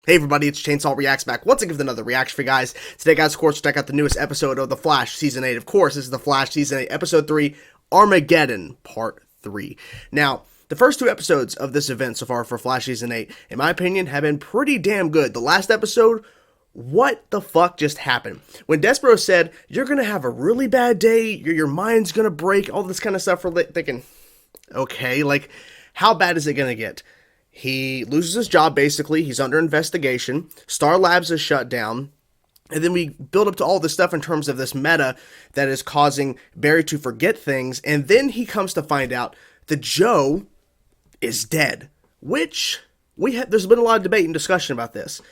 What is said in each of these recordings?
Hey everybody, it's Chainsaw Reacts back once again with another reaction for you guys. Today guys, of course, check out the newest episode of The Flash Season 8. Of course, this is The Flash Season 8, Episode 3, Armageddon, Part 3. Now, the first two episodes of this event so far for Flash Season 8, in my opinion, have been pretty damn good. The last episode, what the fuck just happened? When Cerebro said, you're gonna have a really bad day, your mind's gonna break, all this kind of stuff, we're thinking, okay, like, how bad is it gonna get? He loses his job, basically. He's under investigation. Star Labs is shut down. And then we build up to all this stuff in terms of this meta that is causing Barry to forget things. And then he comes to find out that Joe is dead. Which, there's been a lot of debate and discussion about this.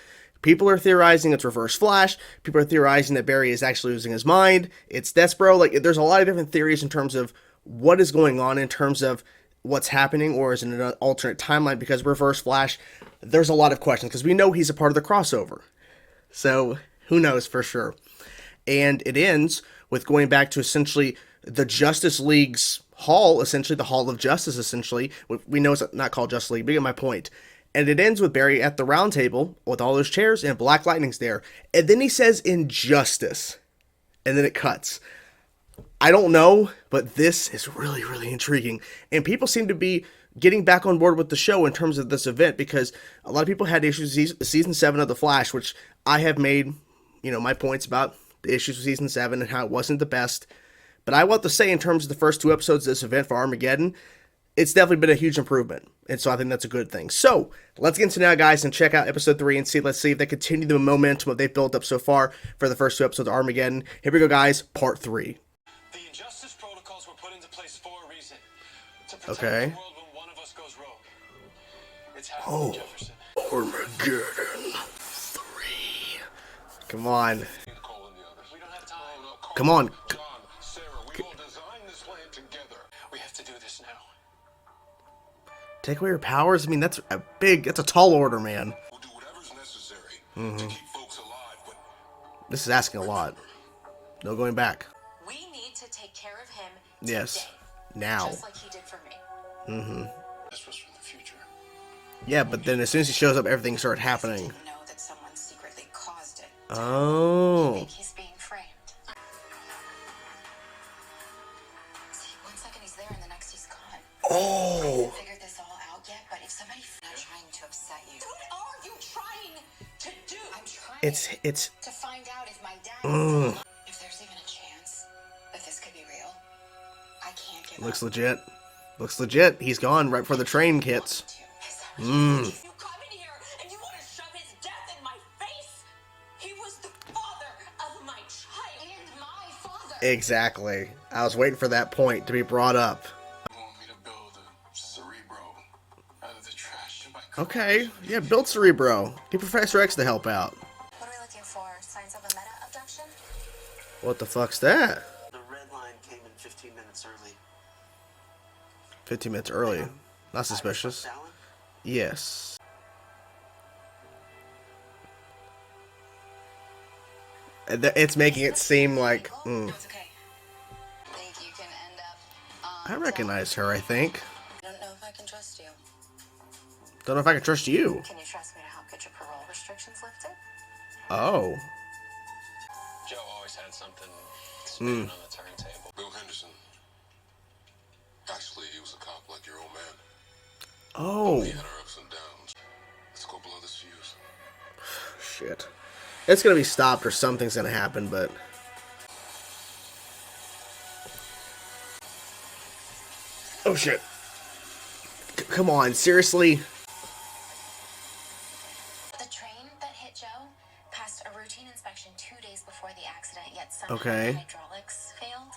People are theorizing it's Reverse Flash. People are theorizing that Barry is actually losing his mind. It's Cerebro. Like, there's a lot of different theories in terms of what is going on in terms of what's happening, or is it an alternate timeline? Because Reverse Flash, there's a lot of questions, because we know he's a part of the crossover. So, who knows for sure. And it ends with going back to essentially the Justice League's hall, essentially the Hall of Justice, essentially. We know it's not called Justice League, but you get my point. And it ends with Barry at the round table with all those chairs, and Black Lightning's there. And then he says, "Injustice." And then it cuts. I don't know, but this is really, really intriguing. And people seem to be getting back on board with the show in terms of this event, because a lot of people had issues with Season 7 of The Flash, which I have made, my points about the issues with Season 7 and how it wasn't the best. But I want to say, in terms of the first two episodes of this event for Armageddon, it's definitely been a huge improvement. And so I think that's a good thing. So, let's get into now, guys, and check out Episode 3 and let's see if they continue the momentum that they've built up so far for the first two episodes of Armageddon. Here we go, guys, Part 3. The injustice protocols were put into place for a reason. To protect Okay. the world when one of us goes rogue. It's happening, Jefferson. Armageddon 3. Come on. We don't have time. Come on. John, Sarah, we will design this plan together. We have to do this now. Take away your powers? I mean, that's a tall order, man. We'll do whatever's necessary to keep folks alive, but This is asking a lot. No going back. We need to take care of him Yes. today, Now. just like he did for me. this was for the future. Yeah, but then as soon as he shows up, everything started happening. Didn't know that someone secretly caused it. I Oh. think he's being framed. See, one second he's there and the next he's gone. I Oh. haven't figured this all out yet, but if somebody's not trying to upset you, what are you trying to do? I'm trying It's. to find out if my dad is if there's even a chance that this could be real. I can't give Looks up. legit. Looks legit. He's gone right before the train hits. Is that what you think? You come in here and you want to shove his death in my face? He was the father of my child. And my father. Exactly. I was waiting for that point to be brought up. You want me to build a Cerebro out of the trash in my Okay. Yeah, build Cerebro. Get Professor X to help out. What are we looking for? Signs of a meta abduction? What the fuck's that? The red line came in 15 minutes early. 15 minutes early. Not suspicious. Alan? Yes. And it's making it seem like... No, it's okay. Think you can end up I recognize her, I think. I don't know if I can trust you. Don't know if I can trust you. Can you trust me to help get your parole restrictions lifted? Oh. Joe always had something spinning on the turntable. Bill Henderson. Actually, he was a cop like your old man. Oh. He had our ups and downs. Let's go blow this fuse. Shit. It's gonna be stopped or something's gonna happen, but... Oh shit. Come on, seriously? The train that hit Joe passed a routine inspection 2 days before the accident, yet somehow Okay. the hydraulics failed.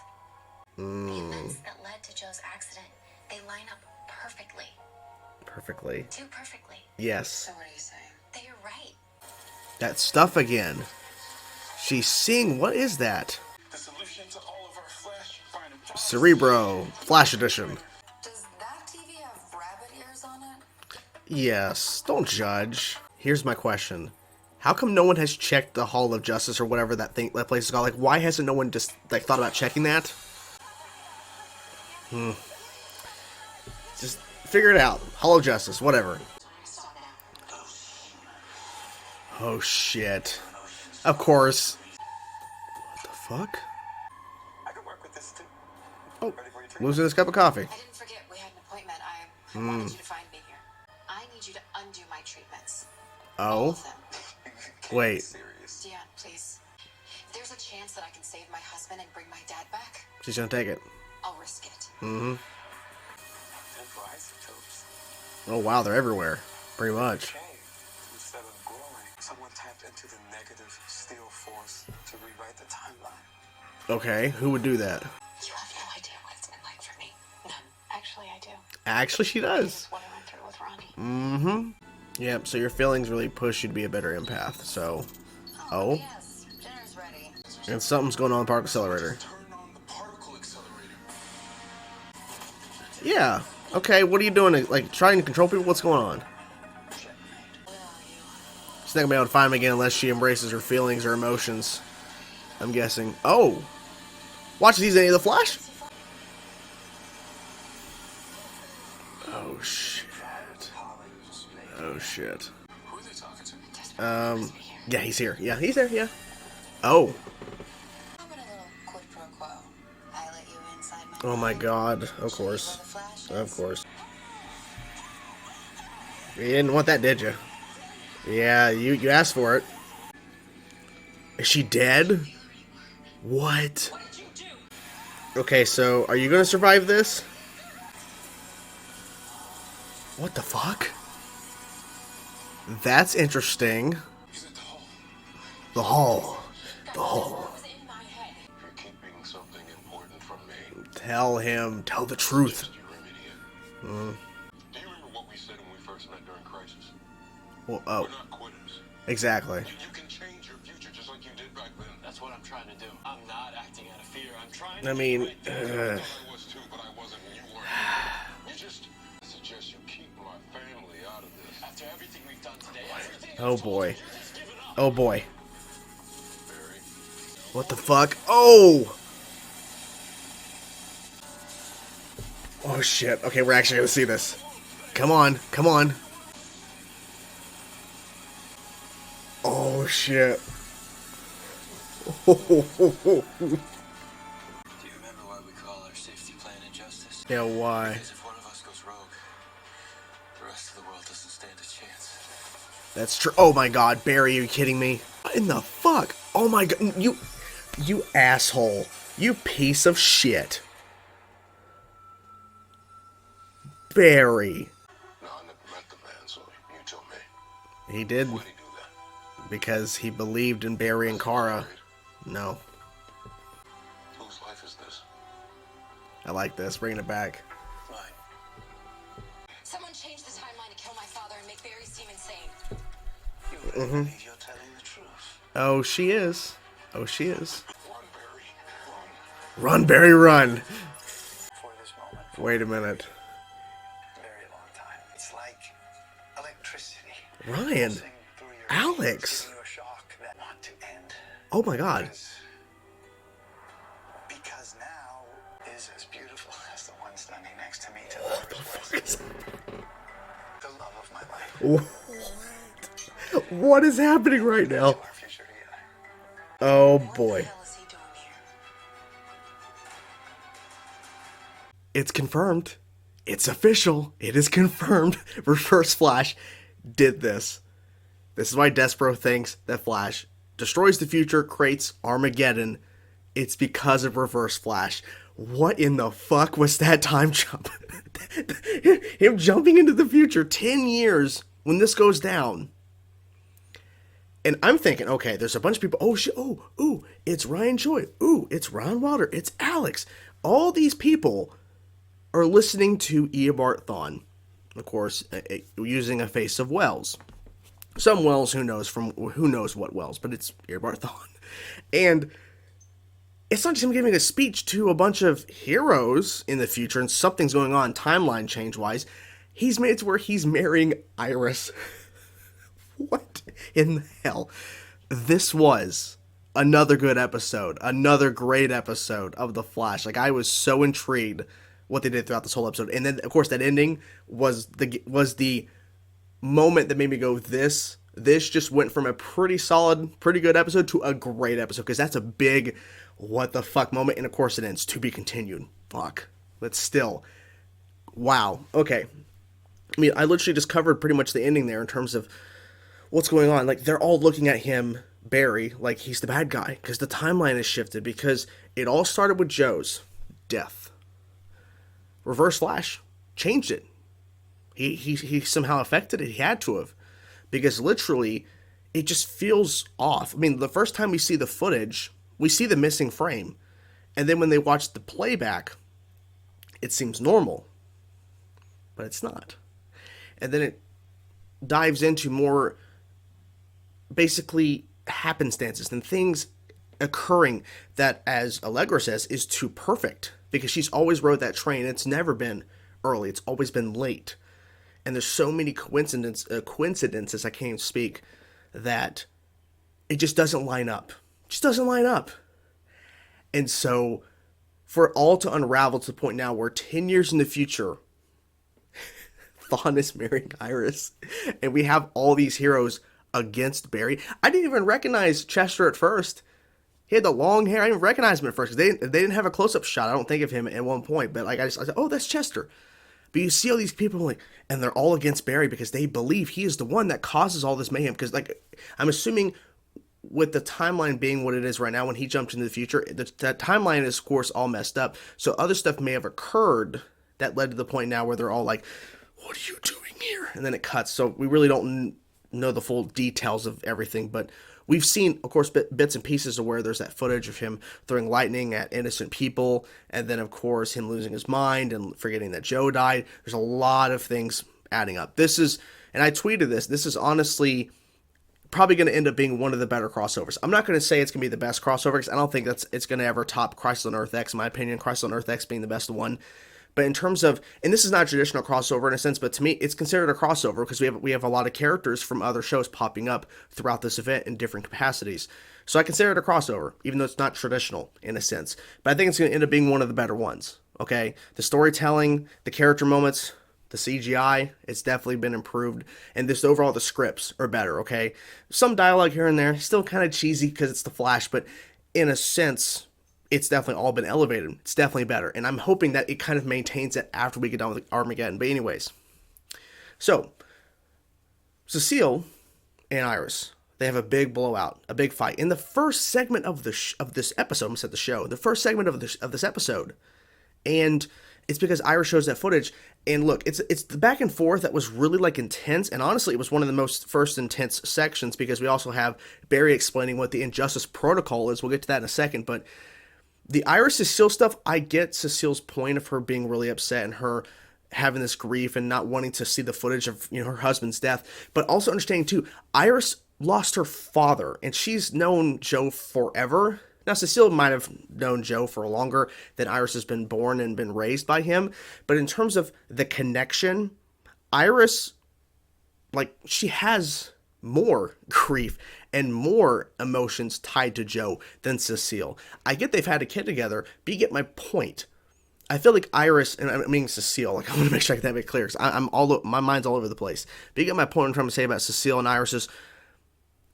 The events that led to Joe's accident, they line up perfectly. Perfectly. Too perfectly. Yes. So what are you saying? That you're right. That stuff again. She's seeing... What is that? The solution to all of our Flash finding Cerebro. Flash Edition. Does that TV have rabbit ears on it? Yes. Don't judge. Here's my question. How come no one has checked the Hall of Justice or whatever that place is called? Like, why hasn't no one just, thought about checking that? Just figure it out. Hall of Justice, whatever. Oh shit. Of course. What the fuck? I can work with this too. Oh, Ready for your treatment? losing this cup of coffee. I didn't forget we had an appointment. I wanted you to find me here. I need you to undo my treatments. All Oh, of them. wait. Serious. Dion, please. If there's a chance that I can save my husband and bring my dad back, She's gonna take it. I'll risk it. Mm-hmm. And for isotopes. Oh wow, they're everywhere. Pretty much. Okay. Instead of growing, someone tapped into the negative steel force to rewrite the timeline. Okay, who would do that? You have no idea what it's been like for me. None. Actually, I do. Actually, she This does. is what I went through with Ronnie. Mm-hmm. Yep, so your feelings really push you to be a better empath, so... Oh? Yes, dinner's ready. And something's going on in the Park Accelerator. Turn on the particle accelerator. Yeah. Okay, what are you doing? Like, trying to control people? What's going on? She's not gonna be able to find him again unless she embraces her feelings or emotions. I'm guessing. Oh! Watch season 8 of The Flash? Oh, shit. Oh, shit. Who are they talking to? Yeah, he's here. Yeah, he's there, yeah. Oh. Having a little quid pro quo. I let you inside my Oh my mind. god. Of Show you course. where the Flash Of is. course. You didn't want that, did you? Yeah, you asked for it. Is she dead? What? What did you do? Okay, so are you gonna survive this? What the fuck? That's interesting. He's at the hall. The hall. The hall. What was in my head? You're keeping something important from me. Tell him. Tell the truth. You remedy it. Do you remember what we said when we first met during Crisis? Well, We're oh, not quitters. exactly. You can change your future just like you did back then. That's what I'm trying to do. I'm not acting out of fear. I'm trying to I mean, do right. I was too, but I wasn't. You weren't. You just I suggest you keep my family out of this. After everything we've done today, everything Oh I've told boy. you, you're just giving up. Oh boy. Barry. What the fuck? Oh! Oh shit. Okay, we're actually gonna see this. Come on. Come on. Oh shit. Do you remember why we call our safety plan injustice? Yeah, why? Because if one of us goes rogue, the rest of the world doesn't stand a chance. That's true. Oh my god, Barry, are you kidding me? What in the fuck? Oh my god, you asshole. You piece of shit. Barry. No, I never met the man, so you tell me. He did Why'd he do that? because he believed in Barry and Kara. No. Whose life is this? I like this. Bringing it back. Mine. Someone changed the timeline to kill my father and make Barry seem insane. You really believe you're telling the truth? Oh, she is. Oh, she is. Run, Barry. Run, Barry, run. For this moment, for Wait a minute. a very long time. It's like electricity. Ryan. pulsing through your Alex. veins, giving you a shock that want to end. Oh my god. Because now is as beautiful as the one standing next to me to the northwest. The love of my life. What is happening right now? To our future together. Oh What boy. the hell is he doing here? It's confirmed. It's official. It is confirmed. Reverse Flash did this. This is why Despero thinks that Flash destroys the future, creates Armageddon. It's because of Reverse Flash. What in the fuck was that time jump? Him jumping into the future 10 years when this goes down. And I'm thinking, okay, there's a bunch of people. Oh, shit. Oh, ooh, it's Ryan Joy. Ooh, it's Ron Wilder. It's Alex. All these people are listening to Eobard Thawne. Of course, using a face of Wells. Some Wells, who knows what Wells, but it's Eobard Thawne. And it's not just him giving a speech to a bunch of heroes in the future and something's going on timeline change-wise. He's made it to where he's marrying Iris. What in the hell? This was another good episode. Another great episode of The Flash. Like, I was so intrigued what they did throughout this whole episode. And then, of course, that ending was the moment that made me go, this this just went from a pretty solid, pretty good episode to a great episode, because that's a big what the fuck moment, and of course it ends to be continued. Fuck. But still, wow. Okay. I mean, I literally just covered pretty much the ending there in terms of what's going on. Like, they're all looking at him, Barry, like he's the bad guy, because the timeline has shifted, because it all started with Joe's death. Reverse Flash changed it. He somehow affected it. He had to have, because literally it just feels off. I mean, the first time we see the footage, we see the missing frame, and then when they watch the playback, it seems normal, but it's not. And then it dives into more basically happenstances and things occurring that, as Allegra says, is too perfect, because she's always rode that train. It's never been early. It's always been late. And there's so many coincidences, I can't even speak, that it just doesn't line up. It just doesn't line up. And so for it all to unravel to the point now where 10 years in the future, Thawne is marrying Iris, and we have all these heroes against Barry. I didn't even recognize Chester at first. He had the long hair. I didn't recognize him at first, because they didn't have a close-up shot, I don't think, of him at one point. But like I said, oh, that's Chester. But you see all these people, like, and they're all against Barry because they believe he is the one that causes all this mayhem. Because, like, I'm assuming with the timeline being what it is right now, when he jumped into the future, that timeline is, of course, all messed up. So other stuff may have occurred that led to the point now where they're all like, what are you doing here? And then it cuts. So we really don't know the full details of everything, but we've seen, of course, bits and pieces of where there's that footage of him throwing lightning at innocent people, and then, of course, him losing his mind and forgetting that Joe died. There's a lot of things adding up. This is, and I tweeted this is honestly probably going to end up being one of the better crossovers. I'm not going to say it's going to be the best crossover, because I don't think it's going to ever top Crisis on Earth X, in my opinion, Crisis on Earth X being the best one. But in terms of, and this is not a traditional crossover in a sense, but to me, it's considered a crossover because we have a lot of characters from other shows popping up throughout this event in different capacities. So I consider it a crossover, even though it's not traditional in a sense. But I think it's going to end up being one of the better ones, okay? The storytelling, the character moments, the CGI, it's definitely been improved. And this overall, the scripts are better, okay? Some dialogue here and there, still kind of cheesy because it's the Flash, but in a sense, it's definitely all been elevated. It's definitely better. And I'm hoping that it kind of maintains it after we get done with Armageddon. But anyways, so Cecile and Iris, they have a big blowout, a big fight. In the first segment of this episode, I'm going to say the show, the first segment of this episode. And it's because Iris shows that footage. And look, it's the back and forth that was really like intense. And honestly, it was one of the most first intense sections, because we also have Barry explaining what the Injustice Protocol is. We'll get to that in a second. But the Iris Cecile stuff, I get Cecile's point of her being really upset and her having this grief and not wanting to see the footage of, you know, her husband's death, but also understanding too, Iris lost her father, and she's known Joe forever. Now, Cecile might have known Joe for longer than Iris has been born and been raised by him, but in terms of the connection, Iris, like, she has more grief and more emotions tied to Joe than Cecile. I get they've had a kid together, but you get my point. I feel like Iris, and I mean Cecile, like, I want to make sure I get that clear, because my mind's all over the place. But you get my point I'm trying to say about Cecile and Iris's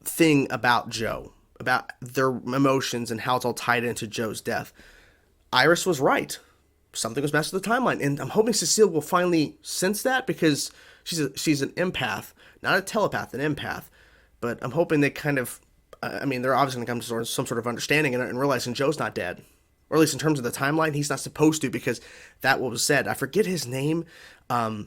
thing about Joe, about their emotions and how it's all tied into Joe's death. Iris was right. Something was messed with the timeline, and I'm hoping Cecile will finally sense that, because she's an empath, not a telepath, an empath. But I'm hoping they kind of, I mean, they're obviously going to come to some sort of understanding and realizing Joe's not dead. Or at least in terms of the timeline, he's not supposed to, because that was said. I forget his name.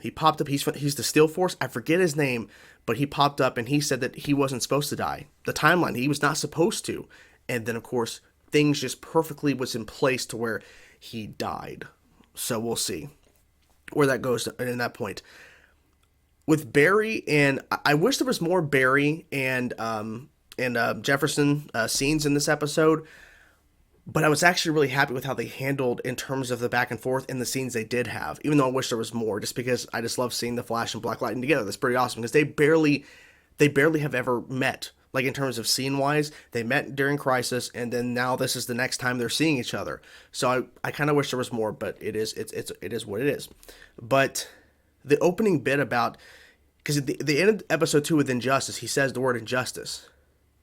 He popped up. He's the Steel Force. I forget his name, but he popped up and he said that he wasn't supposed to die. The timeline, he was not supposed to. And then, of course, things just perfectly was in place to where he died. So we'll see where that goes in that point. With Barry, and I wish there was more Barry and Jefferson scenes in this episode, but I was actually really happy with how they handled in terms of the back and forth and the scenes they did have, even though I wish there was more, just because I just love seeing the Flash and Black Lightning together. That's pretty awesome, because they barely have ever met. Like, in terms of scene-wise, they met during Crisis, and then now this is the next time they're seeing each other. So I kind of wish there was more, but it is what it is. But the opening bit about because at the end of episode 2 with Injustice, he says the word injustice.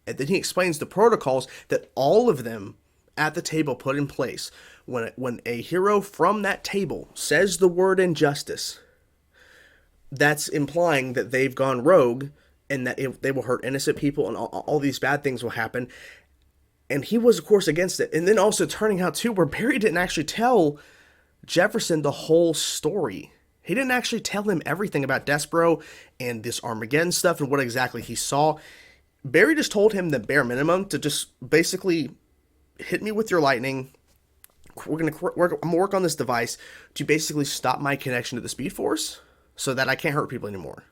And then he explains the protocols that all of them at the table put in place. When a hero from that table says the word injustice, that's implying that they've gone rogue and that they will hurt innocent people and all these bad things will happen. And he was, of course, against it. And then also turning out, too, where Barry didn't actually tell Jefferson the whole story. He didn't actually tell him everything about Cerebro and this Armageddon stuff and what exactly he saw. Barry just told him the bare minimum to just basically hit me with your lightning. I'm going to work on this device to basically stop my connection to the Speed Force so that I can't hurt people anymore.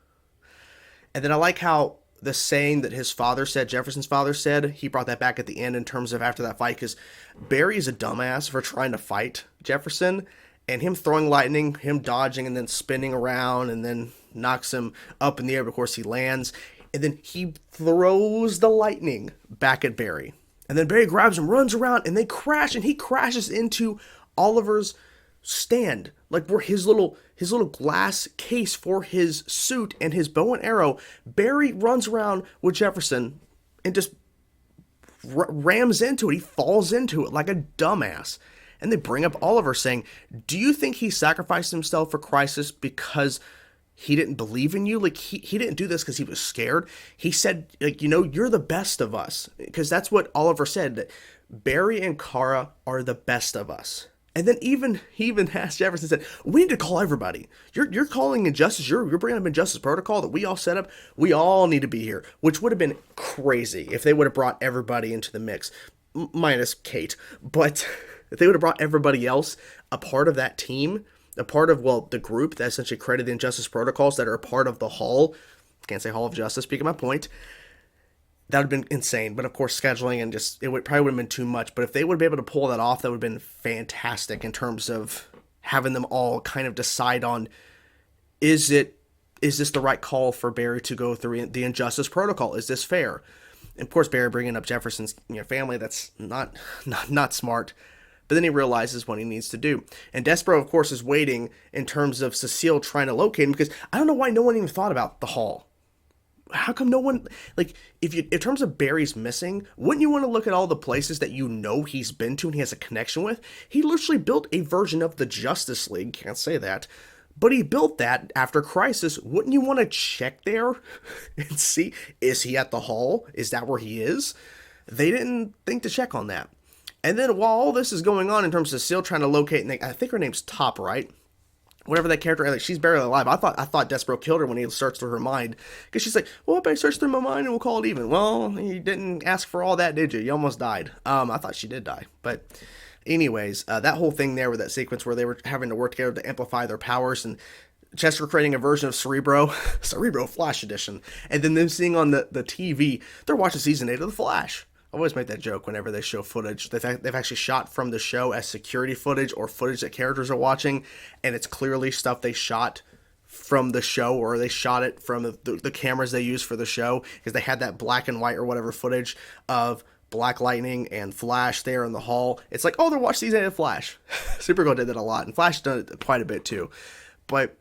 And then I like how the saying that his father said, Jefferson's father said, he brought that back at the end in terms of after that fight, because Barry is a dumbass for trying to fight Jefferson, and him throwing lightning, him dodging and then spinning around and then knocks him up in the air. Of course, he lands, and then he throws the lightning back at Barry. And then Barry grabs him, runs around, and they crash, and he crashes into Oliver's stand, like where his little glass case for his suit and his bow and arrow. Barry runs around with Jefferson and just rams into it. He falls into it like a dumbass. And they bring up Oliver saying, do you think he sacrificed himself for Crisis because he didn't believe in you? Like, he didn't do this because he was scared. He said, like, you're the best of us. Because that's what Oliver said, that Barry and Kara are the best of us. And then he even asked Jefferson, said, we need to call everybody. You're calling Injustice. You're bringing up Injustice Protocol that we all set up. We all need to be here, which would have been crazy if they would have brought everybody into the mix, minus Kate. But if they would have brought everybody else a part of that team, a part of, the group that essentially created the Injustice Protocols that are a part of the Hall, can't say Hall of Justice, speaking my point, that would have been insane. But of course, scheduling and probably would have been too much. But if they would be able to pull that off, that would have been fantastic in terms of having them all kind of decide on, is this the right call for Barry to go through the Injustice Protocol? Is this fair? And of course, Barry bringing up Jefferson's family, that's not smart. But then he realizes what he needs to do. And Cerebro, of course, is waiting in terms of Cecile trying to locate him, because I don't know why no one even thought about the Hall. How come no one, like, in terms of Barry's missing, wouldn't you want to look at all the places that he's been to and he has a connection with? He literally built a version of the Justice League, can't say that, but he built that after Crisis. Wouldn't you want to check there and see, is he at the Hall? Is that where he is? They didn't think to check on that. And then while all this is going on in terms of Cecile trying to locate, and I think her name's Top, right? Whatever that character, like, she's barely alive. I thought Cerebro killed her when he searched through her mind, because she's like, well, if I search through my mind and we'll call it even. Well, you didn't ask for all that, did you? You almost died. I thought she did die, but anyways, that whole thing there with that sequence where they were having to work together to amplify their powers, and Chester creating a version of Cerebro Flash Edition, and then them seeing on the TV, they're watching season 8 of The Flash. I always make that joke whenever they show footage. They've actually shot from the show as security footage or footage that characters are watching, and it's clearly stuff they shot from the show, or they shot it from the cameras they use for the show, because they had that black and white or whatever footage of Black Lightning and Flash there in the hall. It's like, oh, they're watching season 8 of Flash. Supergirl did that a lot, and Flash done it quite a bit too. But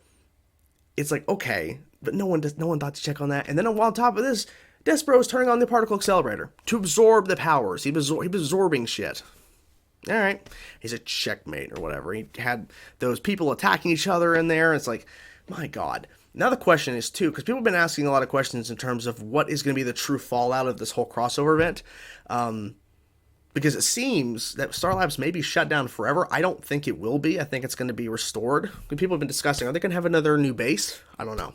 it's like, okay, but no one thought to check on that. And then on top of this, Cerebro is turning on the particle accelerator to absorb the powers. He was absorbing shit. All right. He's a checkmate or whatever. He had those people attacking each other in there. It's like, my God. Now the question is, too, because people have been asking a lot of questions in terms of what is going to be the true fallout of this whole crossover event. Because it seems that Star Labs may be shut down forever. I don't think it will be. I think it's going to be restored. People have been discussing, are they going to have another new base? I don't know.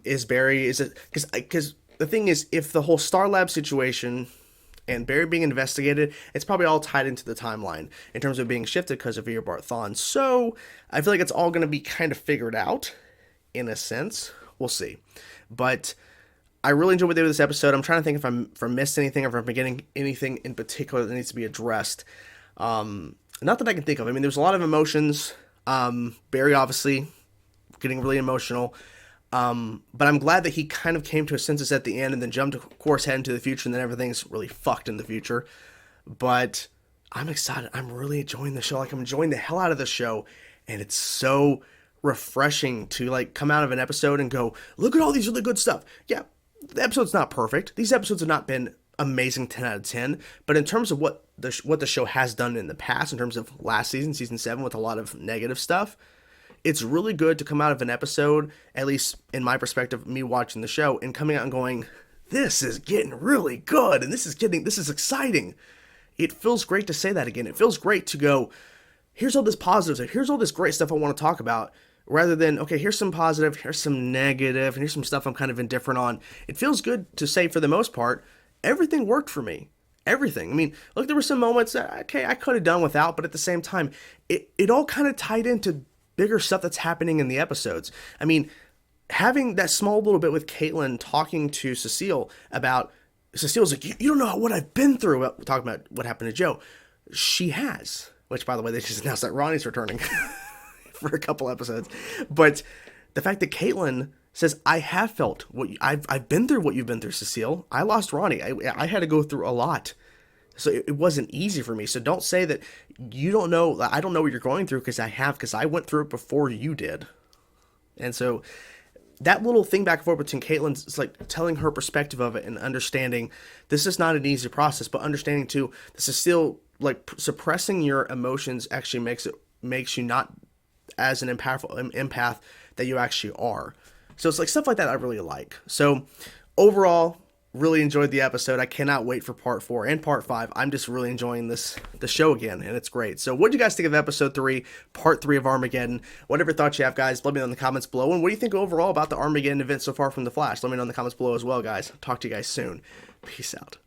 Because the thing is, if the whole Star Lab situation and Barry being investigated, it's probably all tied into the timeline in terms of being shifted because of Eobard Thawne. So I feel like it's all going to be kind of figured out in a sense. We'll see. But I really enjoyed what they did with this episode. I'm trying to think if I missed anything or if I'm forgetting anything in particular that needs to be addressed. Not that I can think of. I mean, there's a lot of emotions. Barry obviously getting really emotional. But I'm glad that he kind of came to his senses at the end and then jumped, of course, head into the future, and then everything's really fucked in the future. But I'm excited. I'm really enjoying the show. Like, I'm enjoying the hell out of the show, and it's so refreshing to like come out of an episode and go, look at all these really good stuff. Yeah, the episode's not perfect. These episodes have not been amazing 10 out of 10, but in terms of what the show has done in the past, in terms of last season, season 7, with a lot of negative stuff, it's really good to come out of an episode, at least in my perspective, me watching the show, and coming out and going, this is getting really good, and this is exciting. It feels great to say that again. It feels great to go, here's all this positive, here's all this great stuff I want to talk about, rather than, okay, here's some positive, here's some negative, and here's some stuff I'm kind of indifferent on. It feels good to say, for the most part, everything worked for me. Everything. I mean, look, there were some moments that, okay, I could have done without, but at the same time, it all kind of tied into bigger stuff that's happening in the episodes. I mean, having that small little bit with Caitlin talking to Cecile about, Cecile's like, you don't know what I've been through, talking about what happened to Joe. She has, which, by the way, they just announced that Ronnie's returning for a couple episodes. But the fact that Caitlin says, I have felt what I've been through, what you've been through, Cecile. I lost Ronnie. I had to go through a lot. So it wasn't easy for me. So don't say that you don't know. I don't know what you're going through, because I went through it before you did. And so that little thing back and forth between Caitlin, it's like telling her perspective of it and understanding this is not an easy process, but understanding too, this is still like suppressing your emotions actually makes you not as an empath that you actually are. So it's like stuff like that I really like. So overall, really enjoyed the episode. I cannot wait for part 4 and part 5. I'm just really enjoying the show again, and it's great. So what do you guys think of episode 3, part 3 of Armageddon? Whatever thoughts you have, guys, let me know in the comments below. And what do you think overall about the Armageddon event so far from The Flash? Let me know in the comments below as well, guys. Talk to you guys soon. Peace out.